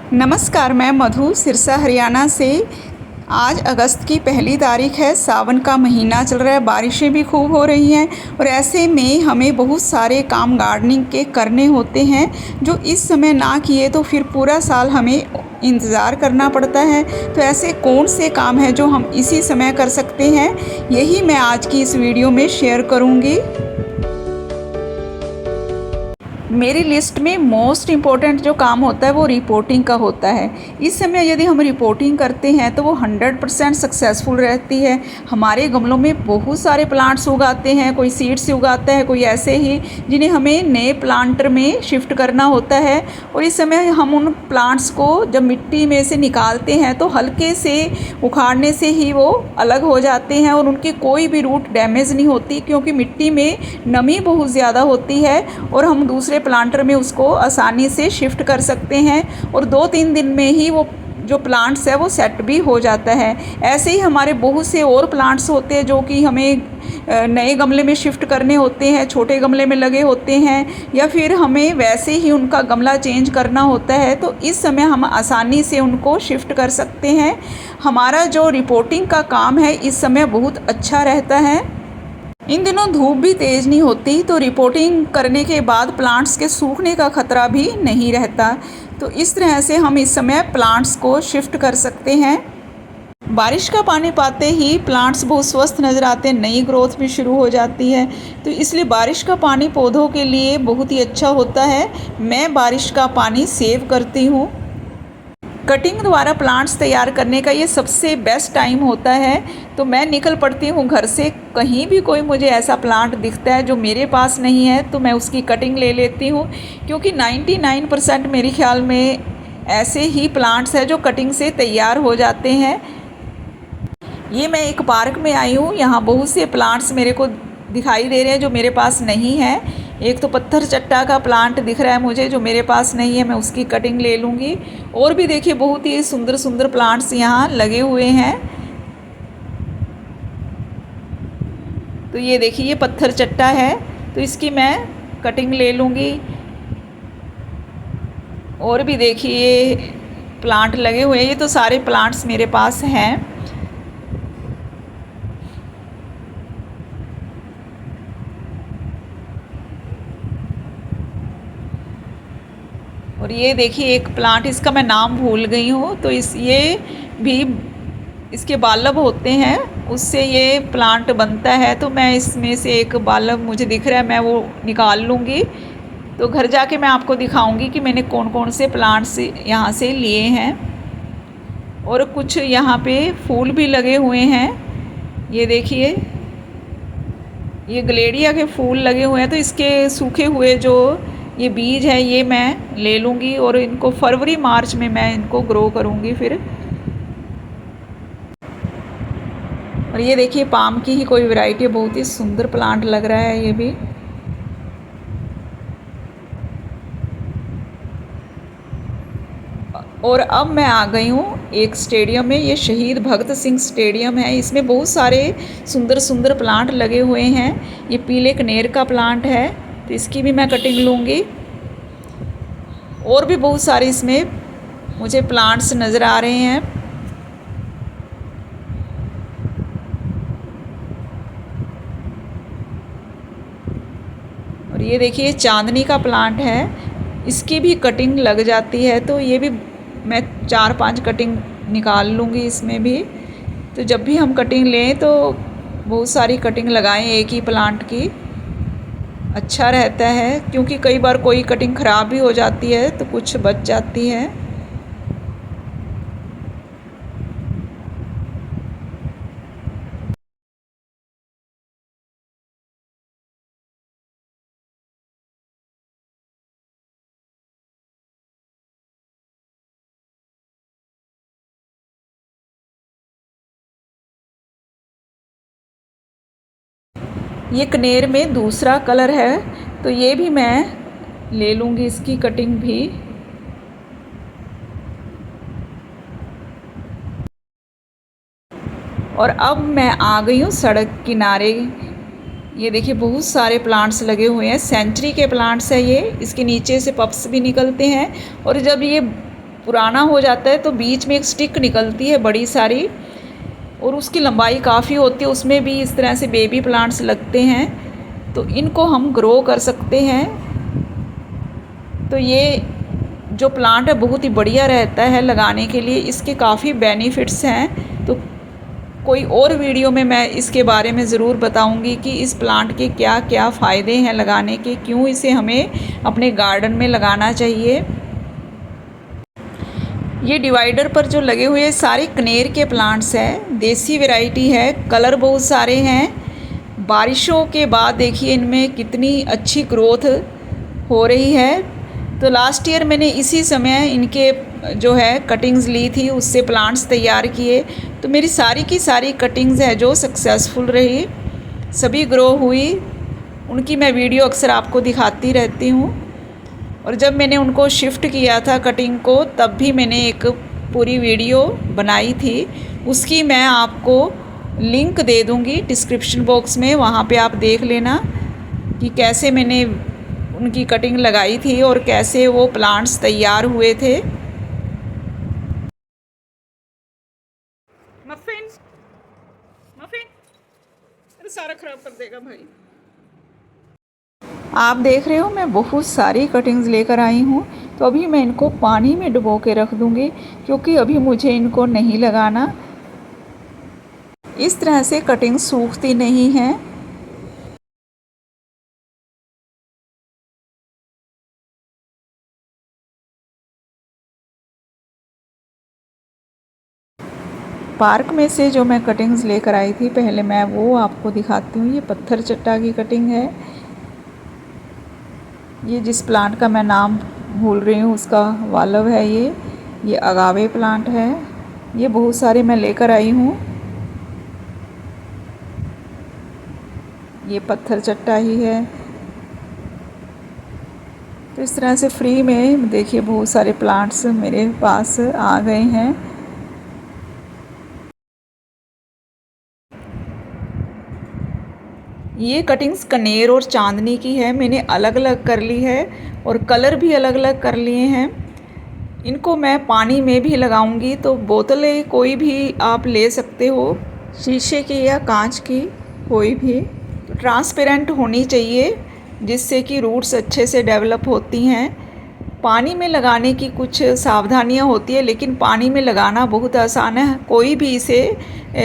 नमस्कार, मैं मधु सिरसा हरियाणा से। आज अगस्त की पहली तारीख है, सावन का महीना चल रहा है, बारिशें भी खूब हो रही हैं और ऐसे में हमें बहुत सारे काम गार्डनिंग के करने होते हैं जो इस समय ना किए तो फिर पूरा साल हमें इंतज़ार करना पड़ता है। तो ऐसे कौन से काम हैं जो हम इसी समय कर सकते हैं, यही मैं आज की इस वीडियो में शेयर करूँगी। मेरी लिस्ट में मोस्ट इम्पॉर्टेंट जो काम होता है वो रिपोर्टिंग का होता है। इस समय यदि हम रिपोर्टिंग करते हैं तो वो 100% सक्सेसफुल रहती है। हमारे गमलों में बहुत सारे प्लांट्स उगाते हैं, कोई सीड से उगाता है, कोई ऐसे ही जिन्हें हमें नए प्लांटर में शिफ्ट करना होता है। और इस समय हम उन प्लांट्स को जब मिट्टी में से निकालते हैं तो हल्के से उखाड़ने से ही वो अलग हो जाते हैं और उनकी कोई भी रूट डैमेज नहीं होती, क्योंकि मिट्टी में नमी बहुत ज़्यादा होती है और हम दूसरे प्लांटर में उसको आसानी से शिफ्ट कर सकते हैं और 2-3 दिन में ही वो जो प्लांट्स है वो सेट भी हो जाता है। ऐसे ही हमारे बहुत से और प्लांट्स होते हैं जो कि हमें नए गमले में शिफ्ट करने होते हैं, छोटे गमले में लगे होते हैं, या फिर हमें वैसे ही उनका गमला चेंज करना होता है। तो इस समय हम आसानी से उनको शिफ्ट कर सकते हैं। हमारा जो रिपोर्टिंग का काम है इस समय बहुत अच्छा रहता है। इन दिनों धूप भी तेज़ नहीं होती, तो रिपोर्टिंग करने के बाद प्लांट्स के सूखने का ख़तरा भी नहीं रहता। तो इस तरह से हम इस समय प्लांट्स को शिफ्ट कर सकते हैं। बारिश का पानी पाते ही प्लांट्स बहुत स्वस्थ नज़र आते हैं, नई ग्रोथ भी शुरू हो जाती है। तो इसलिए बारिश का पानी पौधों के लिए बहुत ही अच्छा होता है। मैं बारिश का पानी सेव करती हूँ। कटिंग द्वारा प्लांट्स तैयार करने का ये सबसे बेस्ट टाइम होता है। तो मैं निकल पड़ती हूँ घर से, कहीं भी कोई मुझे ऐसा प्लांट दिखता है जो मेरे पास नहीं है तो मैं उसकी कटिंग ले लेती हूँ, क्योंकि 99% मेरे ख्याल में ऐसे ही प्लांट्स हैं जो कटिंग से तैयार हो जाते हैं। ये मैं एक पार्क में आई हूँ, यहाँ बहुत से प्लांट्स मेरे को दिखाई दे रहे हैं जो मेरे पास नहीं है। एक तो पत्थर चट्टा का प्लांट दिख रहा है मुझे जो मेरे पास नहीं है, मैं उसकी कटिंग ले लूँगी। और भी देखिए बहुत ही सुंदर सुंदर प्लांट्स यहाँ लगे हुए हैं। तो ये देखिए ये पत्थर चट्टा है, तो इसकी मैं कटिंग ले लूँगी। और भी देखिए प्लांट लगे हुए हैं, ये तो सारे प्लांट्स मेरे पास हैं। और ये देखिए एक प्लांट, इसका मैं नाम भूल गई हूँ, तो ये भी इसके बाल्ब होते हैं, उससे ये प्लांट बनता है। तो मैं इसमें से एक बाल्ब मुझे दिख रहा है, मैं वो निकाल लूँगी। तो घर जाके मैं आपको दिखाऊंगी कि मैंने कौन कौन से प्लांट्स यहाँ से लिए हैं। और कुछ यहाँ पे फूल भी लगे हुए हैं, ये देखिए ये ग्लेडिया के फूल लगे हुए हैं। तो इसके सूखे हुए जो ये बीज है ये मैं ले लूँगी और इनको फरवरी मार्च में मैं इनको ग्रो करूँगी फिर। और ये देखिए पाम की ही कोई वैरायटी, बहुत ही सुंदर प्लांट लग रहा है ये भी। और अब मैं आ गई हूँ एक स्टेडियम में, ये शहीद भगत सिंह स्टेडियम है। इसमें बहुत सारे सुंदर सुंदर प्लांट लगे हुए हैं। ये पीले कनेर का प्लांट है, तो इसकी भी मैं कटिंग लूँगी। और भी बहुत सारे इसमें मुझे प्लांट्स नज़र आ रहे हैं। और ये देखिए चांदनी का प्लांट है, इसकी भी कटिंग लग जाती है। तो ये भी मैं 4-5 कटिंग निकाल लूँगी इसमें भी। तो जब भी हम कटिंग लें तो बहुत सारी कटिंग लगाएं एक ही प्लांट की, अच्छा रहता है, क्योंकि कई बार कोई कटिंग ख़राब भी हो जाती है तो कुछ बच जाती है। ये कनेर में दूसरा कलर है, तो ये भी मैं ले लूँगी इसकी कटिंग भी। और अब मैं आ गई हूँ सड़क किनारे। ये देखिए बहुत सारे प्लांट्स लगे हुए हैं, सेंचुरी के प्लांट्स है ये। इसके नीचे से पप्स भी निकलते हैं और जब ये पुराना हो जाता है तो बीच में एक स्टिक निकलती है बड़ी सारी, और उसकी लंबाई काफ़ी होती है, उसमें भी इस तरह से बेबी प्लांट्स लगते हैं। तो इनको हम ग्रो कर सकते हैं। तो ये जो प्लांट है बहुत ही बढ़िया रहता है लगाने के लिए, इसके काफ़ी बेनिफिट्स हैं। तो कोई और वीडियो में मैं इसके बारे में ज़रूर बताऊंगी कि इस प्लांट के क्या क्या फ़ायदे हैं लगाने के, क्यों इसे हमें अपने गार्डन में लगाना चाहिए। ये डिवाइडर पर जो लगे हुए सारे कनेर के प्लांट्स हैं, देसी वैरायटी है, कलर बहुत सारे हैं। बारिशों के बाद देखिए इनमें कितनी अच्छी ग्रोथ हो रही है। तो लास्ट ईयर मैंने इसी समय इनके जो है कटिंग्स ली थी, उससे प्लांट्स तैयार किए। तो मेरी सारी की सारी कटिंग्स है जो सक्सेसफुल रही, सभी ग्रो हुई। उनकी मैं वीडियो अक्सर आपको दिखाती रहती हूँ। और जब मैंने उनको शिफ्ट किया था कटिंग को, तब भी मैंने एक पूरी वीडियो बनाई थी, उसकी मैं आपको लिंक दे दूँगी डिस्क्रिप्शन बॉक्स में, वहाँ पे आप देख लेना कि कैसे मैंने उनकी कटिंग लगाई थी और कैसे वो प्लांट्स तैयार हुए थे। मफिन मफिन अरे सारा ख़राब कर देगा भाई। आप देख रहे हो मैं बहुत सारी कटिंग्स लेकर आई हूँ। तो अभी मैं इनको पानी में डुबो के रख दूँगी, क्योंकि अभी मुझे इनको नहीं लगाना। इस तरह से कटिंग सूखती नहीं है। पार्क में से जो मैं कटिंग्स लेकर आई थी, पहले मैं वो आपको दिखाती हूँ। ये पत्थर चट्टा की कटिंग है। ये जिस प्लांट का मैं नाम भूल रही हूँ उसका वालव है ये अगावे प्लांट है। ये बहुत सारे मैं लेकर आई हूँ। ये पत्थर चट्टा ही है। तो इस तरह से फ्री में देखिए बहुत सारे प्लांट्स मेरे पास आ गए हैं। ये कटिंग्स कनेर और चांदनी की है, मैंने अलग अलग कर ली है और कलर भी अलग अलग कर लिए हैं। इनको मैं पानी में भी लगाऊंगी। तो बोतलें कोई भी आप ले सकते हो, शीशे की या कांच की, कोई भी ट्रांसपेरेंट होनी चाहिए, जिससे कि रूट्स अच्छे से डेवलप होती हैं। पानी में लगाने की कुछ सावधानियां होती है, लेकिन पानी में लगाना बहुत आसान है, कोई भी इसे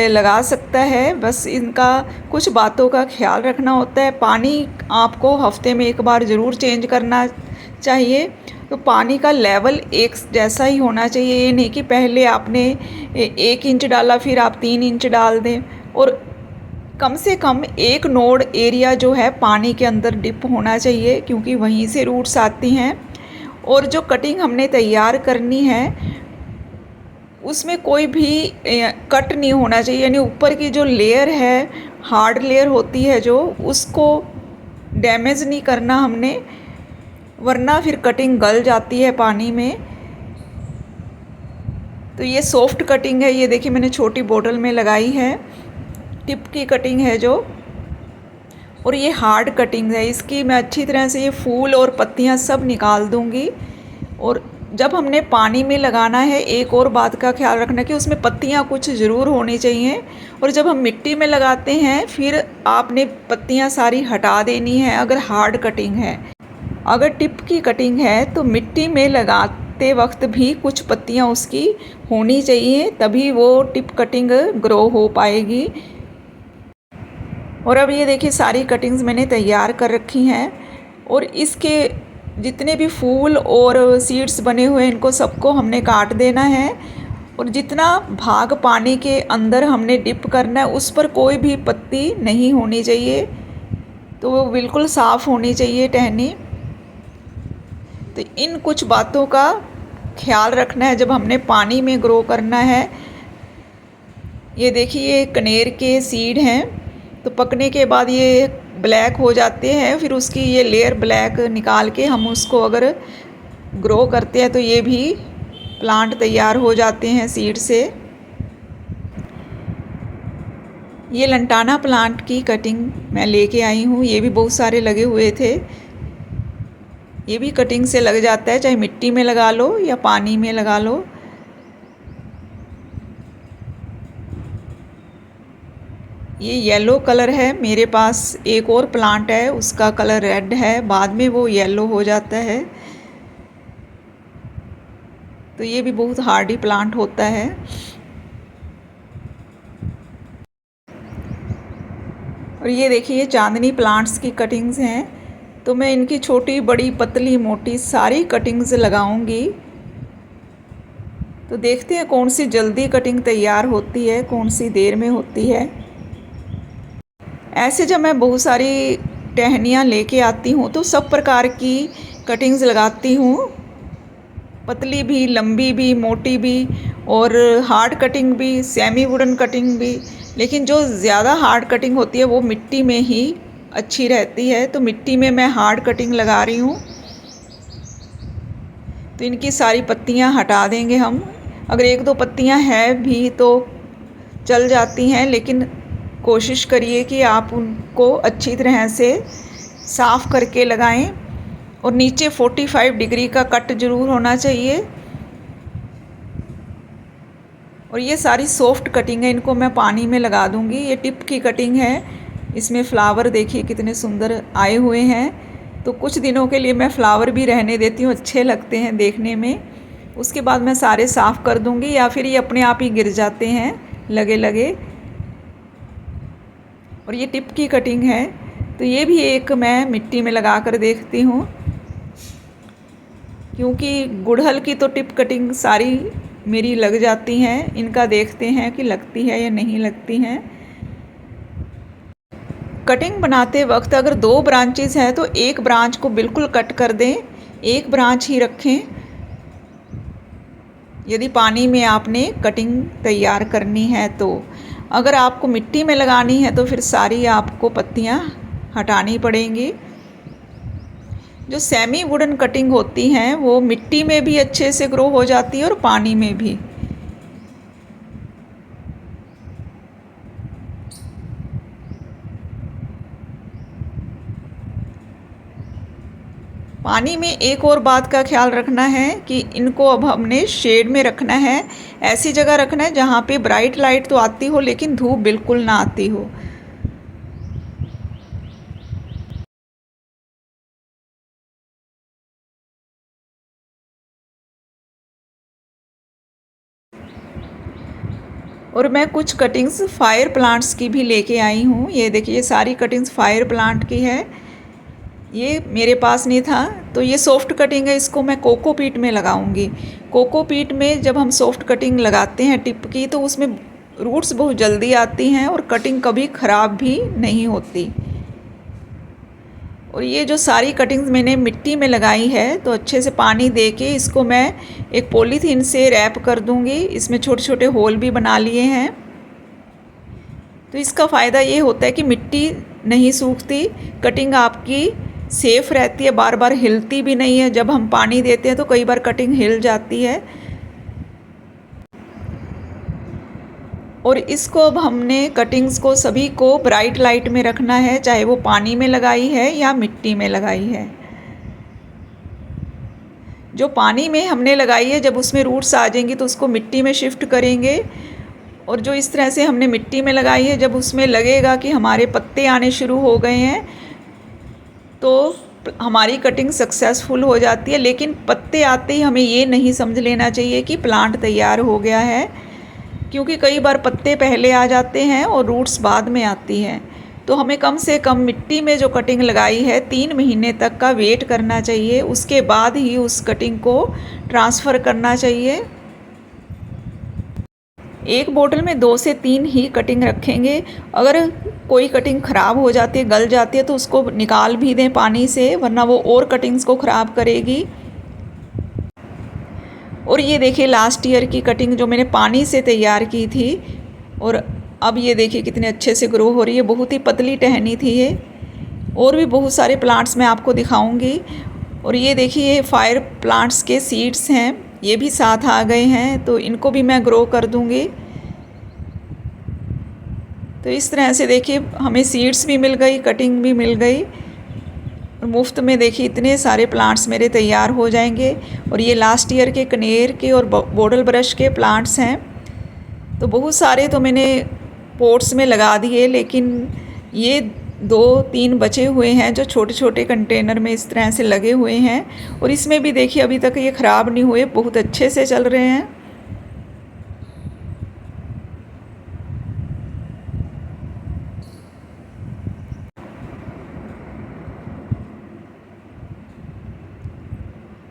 लगा सकता है। बस इनका कुछ बातों का ख्याल रखना होता है। पानी आपको हफ्ते में एक बार ज़रूर चेंज करना चाहिए। तो पानी का लेवल एक जैसा ही होना चाहिए, ये नहीं कि पहले आपने 1 इंच डाला फिर आप 3 इंच डाल दें। और कम से कम एक नोड एरिया जो है पानी के अंदर डिप होना चाहिए, क्योंकि वहीं से रूट्स आती हैं। और जो कटिंग हमने तैयार करनी है उसमें कोई भी कट नहीं होना चाहिए, यानी ऊपर की जो लेयर है, हार्ड लेयर होती है जो, उसको डैमेज नहीं करना हमने, वरना फिर कटिंग गल जाती है पानी में। तो ये सॉफ्ट कटिंग है, ये देखिए मैंने छोटी बोतल में लगाई है, टिप की कटिंग है जो। और ये हार्ड कटिंग है, इसकी मैं अच्छी तरह से ये फूल और पत्तियां सब निकाल दूंगी। और जब हमने पानी में लगाना है, एक और बात का ख्याल रखना कि उसमें पत्तियां कुछ ज़रूर होनी चाहिए। और जब हम मिट्टी में लगाते हैं फिर आपने पत्तियां सारी हटा देनी है अगर हार्ड कटिंग है। अगर टिप की कटिंग है तो मिट्टी में लगाते वक्त भी कुछ पत्तियां उसकी होनी चाहिए, तभी वो टिप कटिंग ग्रो हो पाएगी। और अब ये देखिए सारी कटिंग्स मैंने तैयार कर रखी हैं। और इसके जितने भी फूल और सीड्स बने हुए हैं, इनको सबको हमने काट देना है। और जितना भाग पानी के अंदर हमने डिप करना है, उस पर कोई भी पत्ती नहीं होनी चाहिए, तो वो बिल्कुल साफ़ होनी चाहिए टहनी। तो इन कुछ बातों का ख्याल रखना है जब हमने पानी में ग्रो करना है। ये देखिए ये कनेर के सीड हैं, तो पकने के बाद ये ब्लैक हो जाते हैं, फिर उसकी ये लेयर ब्लैक निकाल के हम उसको अगर ग्रो करते हैं तो ये भी प्लांट तैयार हो जाते हैं सीड से। ये लंटाना प्लांट की कटिंग मैं लेके आई हूँ, ये भी बहुत सारे लगे हुए थे। ये भी कटिंग से लग जाता है, चाहे मिट्टी में लगा लो या पानी में लगा लो। ये येलो कलर है, मेरे पास एक और प्लांट है उसका कलर रेड है, बाद में वो येलो हो जाता है। तो ये भी बहुत हार्डी प्लांट होता है। और ये देखिए ये चांदनी प्लांट्स की कटिंग्स हैं। तो मैं इनकी छोटी बड़ी पतली मोटी सारी कटिंग्स लगाऊंगी। तो देखते हैं कौन सी जल्दी कटिंग तैयार होती है, कौन सी देर में होती है। ऐसे जब मैं बहुत सारी टहनियाँ लेके आती हूँ तो सब प्रकार की कटिंग्स लगाती हूँ, पतली भी, लंबी भी, मोटी भी, और हार्ड कटिंग भी, सेमी वुडन कटिंग भी। लेकिन जो ज़्यादा हार्ड कटिंग होती है वो मिट्टी में ही अच्छी रहती है, तो मिट्टी में मैं हार्ड कटिंग लगा रही हूँ। तो इनकी सारी पत्तियाँ हटा देंगे हम। अगर एक दो पत्तियाँ हैं भी तो चल जाती हैं, लेकिन कोशिश करिए कि आप उनको अच्छी तरह से साफ़ करके लगाएं। और नीचे 45 डिग्री का कट ज़रूर होना चाहिए। और ये सारी सॉफ्ट कटिंग है, इनको मैं पानी में लगा दूंगी। ये टिप की कटिंग है, इसमें फ्लावर देखिए कितने सुंदर आए हुए हैं। तो कुछ दिनों के लिए मैं फ्लावर भी रहने देती हूँ, अच्छे लगते हैं देखने में। उसके बाद मैं सारे साफ़ कर दूंगी, या फिर ये अपने आप ही गिर जाते हैं लगे लगे। और ये टिप की कटिंग है, तो ये भी एक मैं मिट्टी में लगा कर देखती हूँ, क्योंकि गुड़हल की तो टिप कटिंग सारी मेरी लग जाती हैं। इनका देखते हैं कि लगती है या नहीं लगती हैं। कटिंग बनाते वक्त अगर 2 ब्रांचेस हैं तो एक ब्रांच को बिल्कुल कट कर दें, एक ब्रांच ही रखें। यदि पानी में आपने कटिंग तैयार करनी है तो। अगर आपको मिट्टी में लगानी है तो फिर सारी आपको पत्तियां हटानी पड़ेंगी। जो सेमी वुडन कटिंग होती हैं वो मिट्टी में भी अच्छे से ग्रो हो जाती है और पानी में भी। पानी में एक और बात का ख्याल रखना है कि इनको अब हमने शेड में रखना है। ऐसी जगह रखना है जहाँ पे ब्राइट लाइट तो आती हो लेकिन धूप बिल्कुल ना आती हो। और मैं कुछ कटिंग्स फायर प्लांट्स की भी लेके आई हूँ। ये देखिए ये सारी कटिंग्स फायर प्लांट की है। ये मेरे पास नहीं था, तो ये सॉफ्ट कटिंग है, इसको मैं कोकोपीट में लगाऊंगी। कोकोपीट में जब हम सॉफ्ट कटिंग लगाते हैं टिप की तो उसमें रूट्स बहुत जल्दी आती हैं और कटिंग कभी ख़राब भी नहीं होती। और ये जो सारी कटिंग्स मैंने मिट्टी में लगाई है तो अच्छे से पानी दे के इसको मैं एक पॉलीथीन से रैप कर दूंगी। इसमें छोटे छोटे होल भी बना लिए हैं। तो इसका फ़ायदा ये होता है कि मिट्टी नहीं सूखती, कटिंग आपकी सेफ़ रहती है, बार बार हिलती भी नहीं है। जब हम पानी देते हैं तो कई बार कटिंग हिल जाती है। और इसको अब हमने कटिंग्स को सभी को ब्राइट लाइट में रखना है, चाहे वो पानी में लगाई है या मिट्टी में लगाई है। जो पानी में हमने लगाई है जब उसमें रूट्स आ जाएंगी तो उसको मिट्टी में शिफ्ट करेंगे। और जो इस तरह से हमने मिट्टी में लगाई है जब उसमें लगेगा कि हमारे पत्ते आने शुरू हो गए हैं तो हमारी कटिंग सक्सेसफुल हो जाती है। लेकिन पत्ते आते ही हमें ये नहीं समझ लेना चाहिए कि प्लांट तैयार हो गया है, क्योंकि कई बार पत्ते पहले आ जाते हैं और रूट्स बाद में आती हैं। तो हमें कम से कम मिट्टी में जो कटिंग लगाई है 3 महीने तक का वेट करना चाहिए, उसके बाद ही उस कटिंग को ट्रांसफ़र करना चाहिए। एक बोतल में 2 से 3 ही कटिंग रखेंगे। अगर कोई कटिंग ख़राब हो जाती है, गल जाती है, तो उसको निकाल भी दें पानी से, वरना वो और कटिंग्स को ख़राब करेगी। और ये देखिए लास्ट ईयर की कटिंग जो मैंने पानी से तैयार की थी, और अब ये देखिए कितने अच्छे से ग्रो हो रही है। बहुत ही पतली टहनी थी ये। और भी बहुत सारे प्लांट्स मैं आपको दिखाऊंगी। और ये देखिए फायर प्लांट्स के सीड्स हैं, ये भी साथ आ गए हैं, तो इनको भी मैं ग्रो कर दूंगी। तो इस तरह से देखिए हमें सीड्स भी मिल गई, कटिंग भी मिल गई। मुफ्त में देखिए इतने सारे प्लांट्स मेरे तैयार हो जाएंगे। और ये लास्ट ईयर के कनेर के और बोटल ब्रश के प्लांट्स हैं। तो बहुत सारे तो मैंने पोट्स में लगा दिए, लेकिन ये 2-3 बचे हुए हैं जो छोटे छोटे कंटेनर में इस तरह से लगे हुए हैं। और इसमें भी देखिए अभी तक ये ख़राब नहीं हुए, बहुत अच्छे से चल रहे हैं।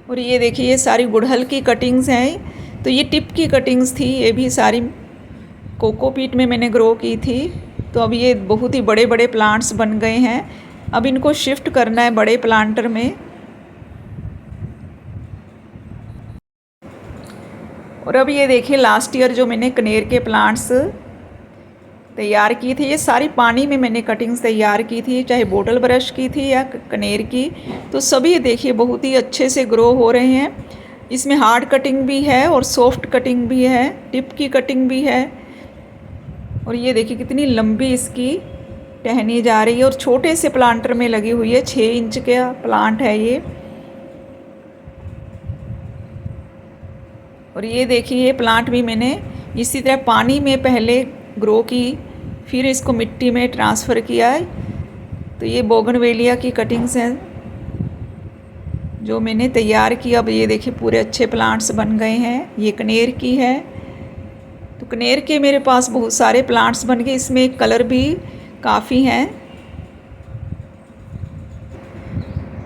और ये देखिए ये सारी गुड़हल की कटिंग्स हैं। तो ये टिप की कटिंग्स थी, ये भी सारी कोकोपीट में मैंने ग्रो की थी। तो अब ये बहुत ही बड़े बड़े प्लांट्स बन गए हैं। अब इनको शिफ्ट करना है बड़े प्लांटर में। और अब ये देखिए लास्ट ईयर जो मैंने कनेर के प्लांट्स तैयार की थी, ये सारी पानी में मैंने कटिंग्स तैयार की थी, चाहे बोटल ब्रश की थी या कनेर की। तो सभी देखिए बहुत ही अच्छे से ग्रो हो रहे हैं। इसमें हार्ड कटिंग भी है और सॉफ्ट कटिंग भी है, टिप की कटिंग भी है। और ये देखिए कितनी लंबी इसकी टहनी जा रही है और छोटे से प्लांटर में लगी हुई है। 6 इंच का प्लांट है ये। और ये देखिए ये प्लांट भी मैंने इसी तरह पानी में पहले ग्रो की, फिर इसको मिट्टी में ट्रांसफ़र किया है। तो ये बोगनवेलिया की कटिंग्स हैं जो मैंने तैयार की। अब ये देखिए पूरे अच्छे प्लांट्स बन गए हैं। ये कनेर की है। तो कनेर के मेरे पास बहुत सारे प्लांट्स बन गए। इसमें कलर भी काफ़ी हैं।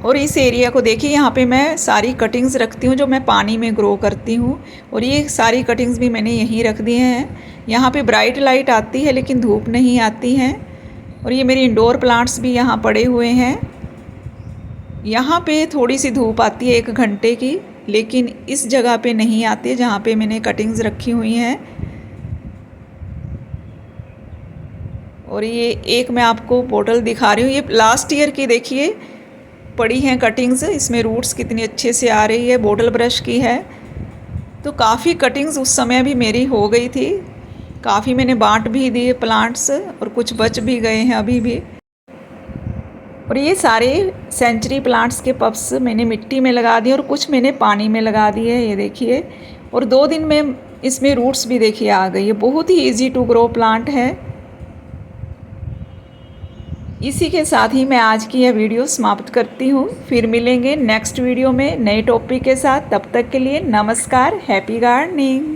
और इस एरिया को देखिए, यहाँ पे मैं सारी कटिंग्स रखती हूँ जो मैं पानी में ग्रो करती हूँ। और ये सारी कटिंग्स भी मैंने यहीं रख दी हैं। यहाँ पे ब्राइट लाइट आती है लेकिन धूप नहीं आती है। और ये मेरे इंडोर प्लांट्स भी यहाँ पड़े हुए हैं। यहाँ पे थोड़ी सी धूप आती है 1 घंटे की, लेकिन इस जगह पे नहीं आती जहाँ पे मैंने कटिंग्स रखी हुई हैं। और ये एक मैं आपको बोतल दिखा रही हूँ, ये लास्ट ईयर की देखिए पड़ी हैं कटिंग्स। इसमें रूट्स कितनी अच्छे से आ रही है, बोटल ब्रश की है। तो काफ़ी कटिंग्स उस समय भी मेरी हो गई थी, काफ़ी मैंने बांट भी दिए प्लांट्स और कुछ बच भी गए हैं अभी भी। और ये सारे सेंचुरी प्लांट्स के पप्स मैंने मिट्टी में लगा दिए और कुछ मैंने पानी में लगा दिए, ये देखिए। और 2 दिन में इसमें रूट्स भी देखिए आ गई है। बहुत ही इजी टू ग्रो प्लांट है। इसी के साथ ही मैं आज की यह वीडियो समाप्त करती हूँ। फिर मिलेंगे नेक्स्ट वीडियो में नए टॉपिक के साथ। तब तक के लिए नमस्कार, हैप्पी गार्डनिंग।